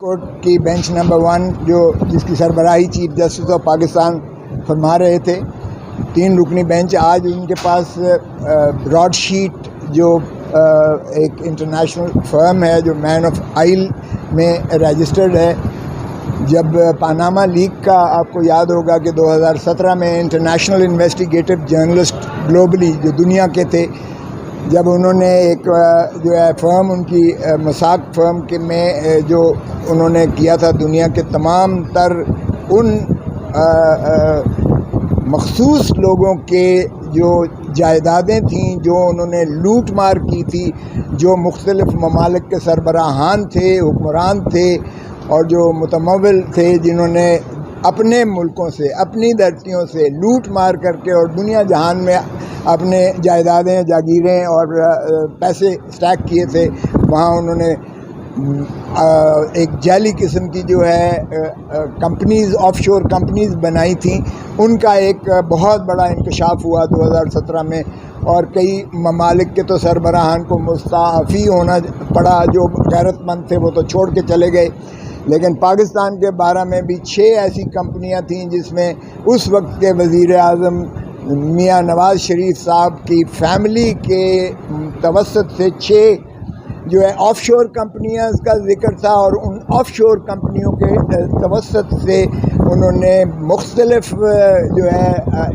Court की bench number 1 जिसकी सरबराही chief justice of Pakistan फरमा रहे थे, 3 रुकनी बेंच आज उनके पास ब्रॉडशीट जो एक इंटरनेशनल फर्म है जो मैन ऑफ आइल में रजिस्टर्ड है। जब पानामा लीक का आपको याद होगा कि 2017 में इंटरनेशनल इन्वेस्टिगेटिव जर्नलिस्ट ग्लोबली जो दुनिया के थे, जब उन्होंने एक जो है फर्म उनकी मसाक फर्म के में जो उन्होंने किया था दुनिया के तमाम तर उन मखसूस लोगों के जो जायदादें थीं जो उन्होंने लूट मार की थी, जो मुख्तलिफ ममालिक के सरबराहान थे, हुक्मरान थे और जो मुतमव्विल थे, जिन्होंने अपने मुल्कों से अपनी धरतियों से लूट मार करके और दुनिया जहान में अपने जायदादें, जागीरें और पैसे स्टैक किए थे। वहाँ उन्होंने एक जाली किस्म की जो है कंपनीज़, ऑफशोर कंपनीज़ बनाई थी। उनका एक बहुत बड़ा इंकशाफ हुआ 2017 में और कई ममालिक के तो सरबराहान को मुस्ताफ़ी होना पड़ा। जो गैरतमंद थे वो तो छोड़ के चले गए, लेकिन पाकिस्तान के 12 में भी 6 ऐसी कंपनियां थीं जिसमें उस वक्त के वज़ीर आज़म मियाँ नवाज़ शरीफ साहब की फैमिली के तवस्सुत से 6 जो है ऑफशोर कंपनियां का जिक्र था और उन ऑफशोर कंपनियों के तवस्सुत से उन्होंने मुख्तलिफ जो है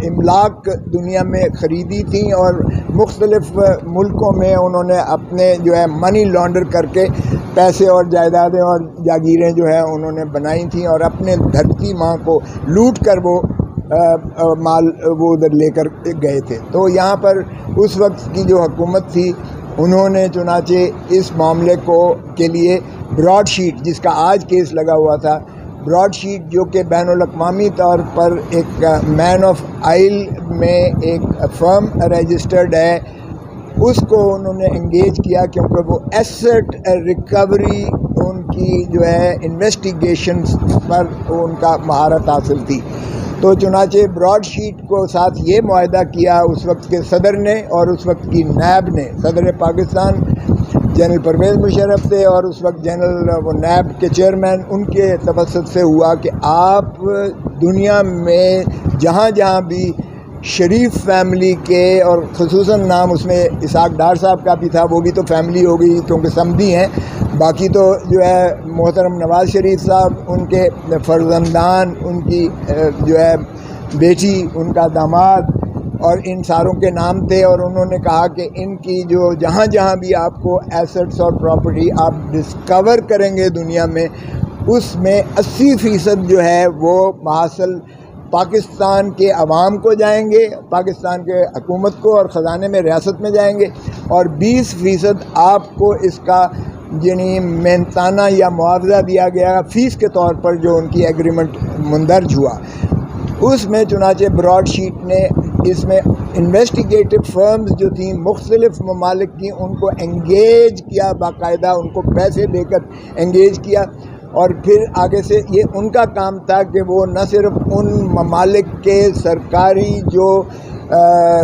इमलाक दुनिया में ख़रीदी थी और मुख्तलिफ मुल्कों में उन्होंने अपने जो है मनी लॉन्डर करके पैसे और जायदादें और जागीरें जो है उन्होंने बनाई थी और अपने धरती माँ को लूट कर वो माल वो उधर लेकर गए थे। तो यहाँ पर उस वक्त की जो हुकूमत थी, उन्होंने चुनाचे इस मामले के लिए ब्रॉडशीट, जिसका आज केस लगा हुआ था, ब्रॉडशीट जो कि बैनुल-अक़वामी तौर पर एक मैन ऑफ आइल में एक फर्म रजिस्टर्ड है, उसको उन्होंने एंगेज किया क्योंकि वो एसेट रिकवरी उनकी जो है इन्वेस्टिगेशन पर उनका महारत हासिल थी। तो चुनाचे ब्रॉडशीट को साथ ये मुआहदा किया उस वक्त के सदर ने और उस वक्त की नैब ने। सदर पाकिस्तान जनरल परवेज़ मुशर्रफ थे और उस वक्त जनरल वो नैब के चेयरमैन उनके तवस्सुत से हुआ कि आप दुनिया में जहाँ जहाँ भी शरीफ फैमिली के, और ख़ुसूसन नाम उसमें इसाक डार साहब का भी था, वो भी तो फैमिली हो गई क्योंकि समधी हैं, बाकी तो जो है मोहतरम नवाज़ शरीफ साहब, उनके फर्जंदान, उनकी जो है बेटी, उनका दामाद और इन सारों के नाम थे। और उन्होंने कहा कि इनकी जो जहाँ जहाँ भी आपको एसेट्स और प्रॉपर्टी आप डिस्कवर करेंगे दुनिया में, उसमें 80% जो है वो हासिल पाकिस्तान के अवाम को जाएंगे, पाकिस्तान के हुकूमत को और ख़जाने में रियासत में जाएंगे, और 20% आपको इसका यानी मेहनताना या मुआवजा दिया गया फ़ीस के तौर पर जो उनकी एग्रीमेंट मुंदरज हुआ। उसमें चुनाचे ब्रॉडशीट ने इसमें इन्वेस्टिगेटिव फर्म्स जो थी मुख्तलिफ ममालिक की, उनको एंगेज किया, बाकायदा उनको पैसे देकर एंगेज किया। और फिर आगे से ये उनका काम था कि वो न सिर्फ उन ममालिक के सरकारी जो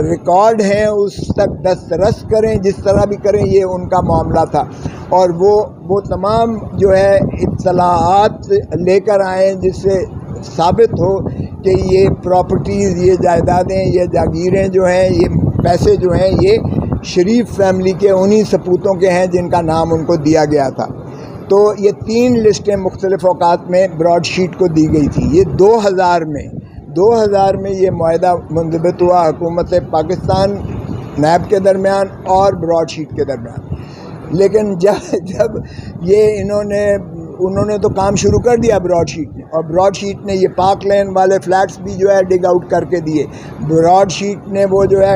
रिकॉर्ड हैं उस तक दस्तरस करें, जिस तरह भी करें, ये उनका मामला था। और वो तमाम जो है इत्तलाआत लेकर आए जिससे साबित हो कि ये प्रॉपर्टीज़, ये जायदादें, ये जागीरें जो हैं, ये पैसे जो हैं, ये शरीफ फैमिली के उन्हीं सपूतों के हैं जिनका नाम उनको दिया गया था। तो ये 3 लिस्टें मुख्तलिफ़ औक़ात में ब्रॉडशीट को दी गई थी। ये 2000 में ये मुआहदा मुंज़बित हुआ हुकूमत पाकिस्तान नैब के दरमियान और ब्रॉडशीट के दरमियान। लेकिन जब ये उन्होंने तो काम शुरू कर दिया ब्रॉडशीट ने, और ब्रॉडशीट ने ये पार्क लेन वाले फ्लैट्स भी जो है डिग आउट करके दिए। ब्रॉडशीट ने वो जो है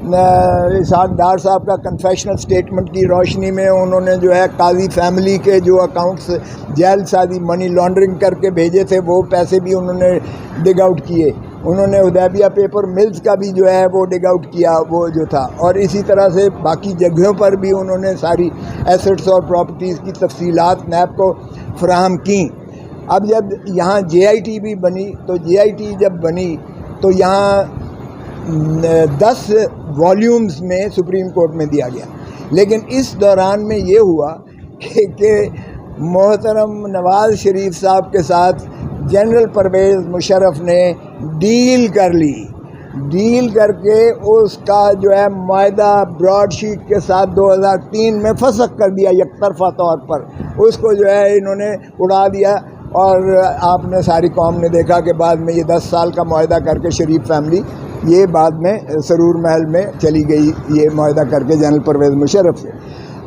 इसाक डार साहब का कन्फेशनल स्टेटमेंट की रोशनी में उन्होंने जो है काजी फैमिली के जो अकाउंट्स जेल सादी मनी लॉन्ड्रिंग करके भेजे थे, वो पैसे भी उन्होंने डिग आउट किए। उन्होंने हुदैबिया पेपर मिल्स का भी जो है वो डिग आउट किया, वो जो था, और इसी तरह से बाकी जगहों पर भी उन्होंने सारी एसेट्स और प्रॉपर्टीज़ की तफसीलात नैब को फराहम की। अब जब यहाँ JIT भी बनी, तो JIT जब बनी तो यहाँ 10 वॉल्यूम्स में सुप्रीम कोर्ट में दिया गया। लेकिन इस दौरान में ये हुआ कि मोहतरम नवाज़ शरीफ साहब के साथ जनरल परवेज़ मुशर्रफ ने डील कर ली। डील करके उसका जो है मायदा ब्रॉडशीट के साथ 2003 में फसख कर दिया एकतरफा तौर पर। उसको जो है इन्होंने उड़ा दिया और आपने सारी कौम ने देखा कि बाद में ये 10 साल का मायदा करके शरीफ फैमिली ये बाद में सरूर महल में चली गई, ये मायदा करके जनरल परवेज़ मुशर्रफ से।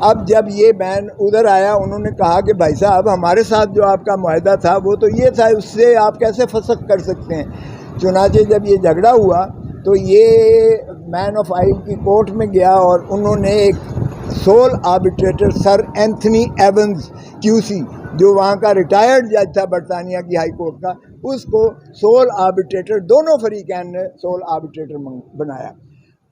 अब जब ये बैन उधर आया, उन्होंने कहा कि भाई साहब हमारे साथ जो आपका मायदा था वो तो ये था, उससे आप कैसे फसख कर सकते हैं। चुनाचे जब ये झगड़ा हुआ तो ये मैन ऑफ आइल की कोर्ट में गया और उन्होंने एक sole arbitrator sir Anthony Evans QC, जो वहाँ का रिटायर्ड जज था बरतानिया की हाई कोर्ट का, उसको सोल आर्बिट्रेटर, दोनों फरीकैन ने सोल आर्बिट्रेटर बनाया।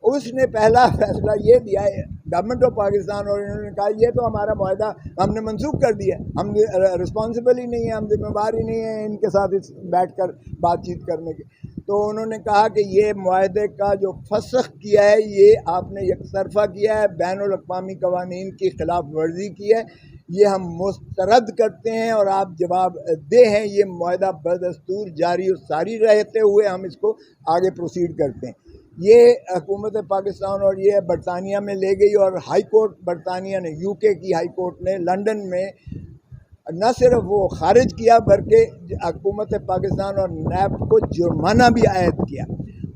उसने पहला फैसला ये दिया है गवर्नमेंट ऑफ पाकिस्तान, और इन्होंने कहा ये तो हमारा मायदा हमने मंसूख कर दिया, हम रिस्पॉन्सिबल ही नहीं है, हम जिम्मेवार ही नहीं है इनके साथ बैठ कर बातचीत करने की। तो उन्होंने कहा कि ये मायदे का जो फसख किया है ये आपने एकतरफा किया है, बैनुल अक़वामी क़वानीन की खिलाफ वर्जी की है, ये हम मुस्तरद करते हैं और आप जवाब दे हैं। ये मायदा बदस्तूर जारी और सारी रहते हुए हम इसको आगे प्रोसीड करते हैं। ये हुकूमत पाकिस्तान और ये बरतानिया में ले गई और हाई कोर्ट बरतानिया ने, यूके की हाई कोर्ट ने लंदन में न सिर्फ वो खारिज किया बल्कि हुकूमत पाकिस्तान और नैब को जुर्माना भी आयद किया।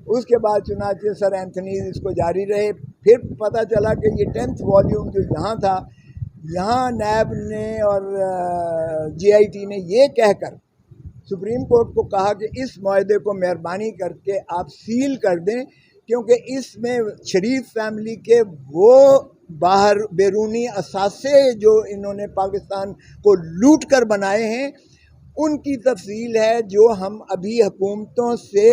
उसके बाद चुनाचे सर एंथनी इसको जारी रहे। फिर पता चला कि ये 10th वॉल्यूम जो यहाँ था, यहाँ नैब ने और GIT ने ये कहकर सुप्रीम कोर्ट को कहा कि इस मायदे को मेहरबानी करके आप सील कर दें, क्योंकि इसमें शरीफ फैमिली के वो बाहर बैरूनी असासे जो इन्होंने पाकिस्तान को लूट कर बनाए हैं उनकी तफसील है, जो हम अभी हुकूमतों से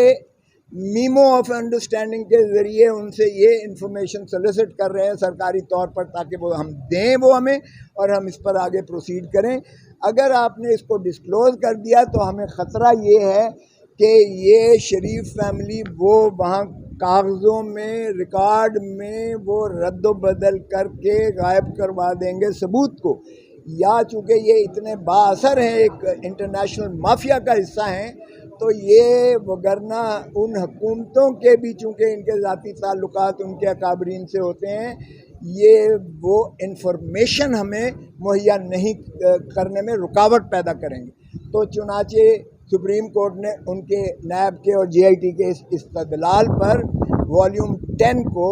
मीमो ऑफ अंडरस्टैंडिंग के ज़रिए उनसे ये इंफॉर्मेशन सोलिसिट कर रहे हैं सरकारी तौर पर, ताकि वो हम दें वो हमें और हम इस पर आगे प्रोसीड करें। अगर आपने इसको डिस्क्लोज़ कर दिया तो हमें ख़तरा ये है कि ये शरीफ फैमिली वो वहाँ कागज़ों में, रिकॉर्ड में वो रद्द बदल करके गायब करवा देंगे सबूत को, या चूँकि ये इतने बाअसर हैं, एक इंटरनेशनल माफिया का हिस्सा हैं, तो ये वगरना उन हुकूमतों के भी चूँकि इनके ज़ाती ताल्लुकात उनके अकाबरीन से होते हैं, ये वो इंफॉर्मेशन हमें मुहैया नहीं करने में रुकावट पैदा करेंगे। तो चुनाचे सुप्रीम कोर्ट ने उनके नैब के और GIT के इस इस्तदलाल पर वॉल्यूम 10 को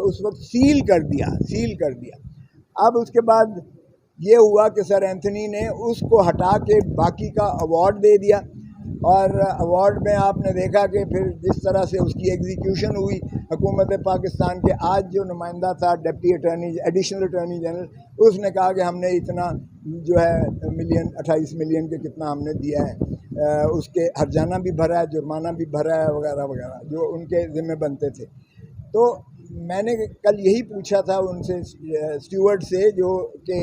उस वक्त सील कर दिया। अब उसके बाद ये हुआ कि सर एंथनी ने उसको हटा के बाकी का अवार्ड दे दिया, और अवार्ड में आपने देखा कि फिर जिस तरह से उसकी एग्जीक्यूशन हुई हुकूमत पाकिस्तान के। आज जो नुमाइंदा था एडिशनल अटॉर्नी जनरल, उसने कहा कि हमने इतना जो है 28 मिलियन के कितना हमने दिया है, उसके हर्जाना भी भरा है, जुर्माना भी भरा है, वगैरह वगैरह जो उनके ज़िम्मे बनते थे। तो मैंने कल यही पूछा था उनसे, स्टीवर्ड से, जो कि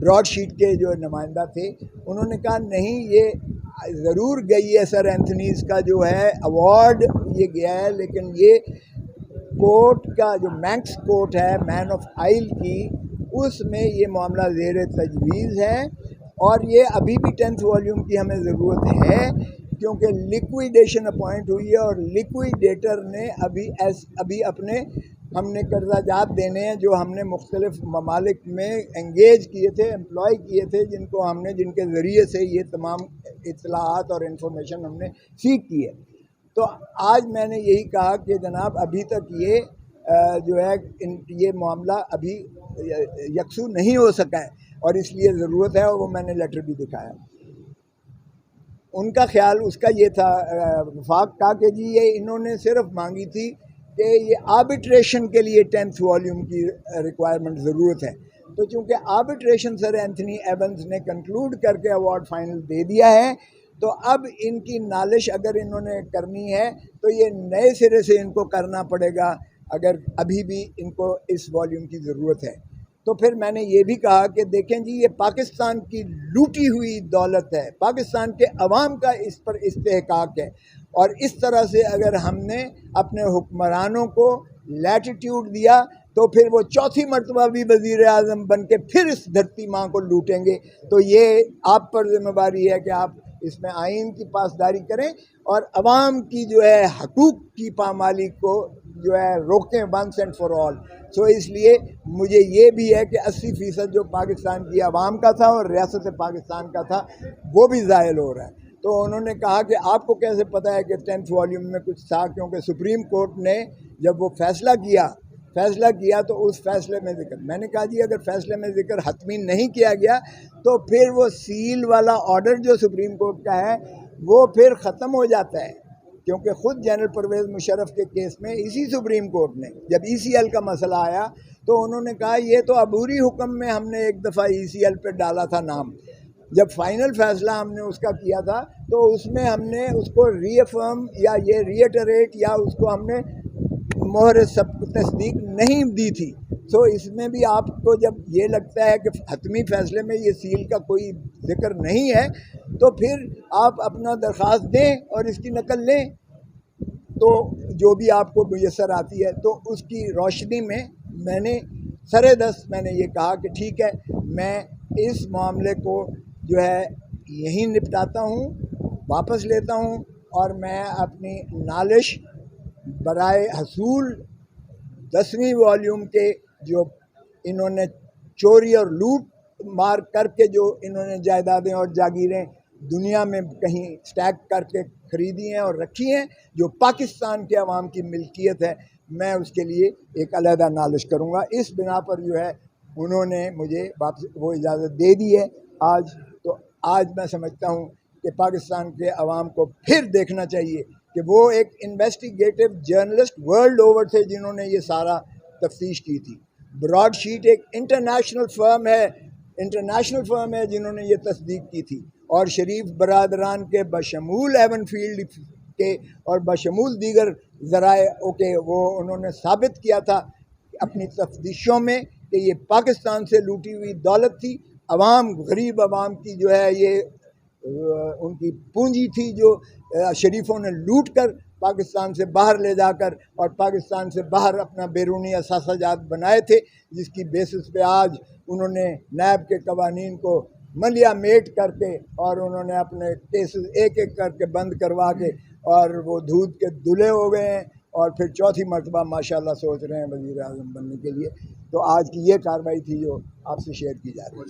ब्रॉडशीट के जो नुमाइंदा थे, उन्होंने कहा नहीं, ये ज़रूर गई है सर एंथनीज़ का जो है अवार्ड ये गया है, लेकिन ये कोर्ट का जो मैंक्स कोर्ट है मैन ऑफ आइल की, उसमें ये मामला ज़ेर तजवीज़ है और ये अभी भी 10th वॉल्यूम की हमें ज़रूरत है, क्योंकि लिक्विडेशन अपॉइंट हुई है और लिक्विडेटर ने अभी अपने हमने कर्जाजात देने हैं जो हमने मुख्तलिफ ममालिक में एंगेज किए थे, एम्प्लॉय किए थे, जिनके ज़रिए से ये तमाम इत्तलाआत और इन्फॉर्मेशन हमने सीख की है। तो आज मैंने यही कहा कि जनाब अभी तक ये जो है ये मामला अभी यकसू नहीं हो सका है और इसलिए ज़रूरत है, और वो मैंने लेटर भी दिखाया। उनका ख्याल उसका ये था वफाक का कि जी ये इन्होंने सिर्फ मांगी थी कि ये आर्बिट्रेशन के लिए 10th वॉल्यूम की रिक्वायरमेंट ज़रूरत है। तो चूँकि आर्बिट्रेशन सर एंथनी एवंस ने कंक्लूड करके अवार्ड फाइनल दे दिया है, तो अब इनकी नालिश अगर इन्होंने करनी है तो ये नए सिरे से इनको करना पड़ेगा, अगर अभी भी इनको इस वॉल्यूम की ज़रूरत है। तो फिर मैंने ये भी कहा कि देखें जी, ये पाकिस्तान की लूटी हुई दौलत है, पाकिस्तान के अवाम का इस पर इस्तेहकाक है, और इस तरह से अगर हमने अपने हुक्मरानों को लैटिट्यूड दिया तो फिर वो चौथी मरतबा भी वज़ीर आज़म बन के फिर इस धरती माँ को लूटेंगे। तो ये आप पर जिम्मेदारी है कि आप इसमें आइन की पासदारी करें और अवाम की जो है हकूक़ की पामाली को जो है रोकें वंस एंड फॉर ऑल। सो इसलिए मुझे ये भी है कि 80% जो पाकिस्तान की आवाम का था और रियासत पाकिस्तान का था वो भी ज़ायल हो रहा है। तो उन्होंने कहा कि आपको कैसे पता है कि 10th वॉल्यूम में कुछ था, क्योंकि सुप्रीम कोर्ट ने जब वो फैसला किया तो उस फैसले में जिक्र, मैंने कहा जी अगर फैसले में जिक्र हतमी नहीं किया गया तो फिर वो सील वाला ऑर्डर जो सुप्रीम कोर्ट का है वो फिर ख़त्म हो जाता है, क्योंकि ख़ुद जनरल परवेज़ मुशर्रफ के केस में इसी सुप्रीम कोर्ट ने जब ECL का मसला आया तो उन्होंने कहा ये तो अबूरी हुक्म में हमने एक दफ़ा ECL पे डाला था नाम, जब फाइनल फैसला हमने उसका किया था तो उसमें हमने उसको रीअफर्म या ये रीइटरेट या उसको हमने मोहर सब तस्दीक नहीं दी थी। तो इसमें भी आपको जब ये लगता है कि हतमी फ़ैसले में ये सील का कोई जिक्र नहीं है तो फिर आप अपना दरख्वास्त दें और इसकी नकल लें, तो जो भी आपको मुयस्सर आती है। तो उसकी रोशनी में मैंने सरेदस्त मैंने ये कहा कि ठीक है, मैं इस मामले को जो है यहीं निपटाता हूँ, वापस लेता हूँ और मैं अपनी नालिश बराए हसूल 10वीं वॉल्यूम के जो इन्होंने चोरी और लूट मार करके जो इन्होंने जायदादें और जागीरें दुनिया में कहीं स्टैक करके ख़रीदी हैं और रखी हैं जो पाकिस्तान के अवाम की मिल्कियत है, मैं उसके लिए एक अलहदा नालिश करूँगा। इस बिना पर जो है उन्होंने मुझे वापस वो इजाज़त दे दी है आज। तो आज मैं समझता हूँ कि पाकिस्तान के अवाम को फिर देखना चाहिए कि वो एक investigative journalist world over the जिन्होंने ये सारा तफ्तीश की थी। ब्रॉडशीट एक इंटरनेशनल फर्म है जिन्होंने ये तस्दीक की थी, और शरीफ बरादरान के बशमूल एवनफील्ड के और बशमूल दीगर ज़राए ओके वो उन्होंने साबित किया था अपनी तफ्तीशों में कि ये पाकिस्तान से लूटी हुई दौलत थी, अवाम गरीब अवाम की जो है ये उनकी पूंजी थी जो शरीफों ने लूट कर पाकिस्तान से बाहर ले जाकर और पाकिस्तान से बाहर अपना बैरूनी असासाजात बनाए थे, जिसकी बेसिस पे आज उन्होंने नैब के कवानीन को मलिया मेट करके और उन्होंने अपने केसेस एक एक करके बंद करवा के और वो दूध के दूल्हे हो गए हैं और फिर चौथी मरतबा माशाल्लाह सोच रहे हैं वज़ीर आज़म बनने के लिए। तो आज की ये कार्रवाई थी जो आपसे शेयर की जा रही है।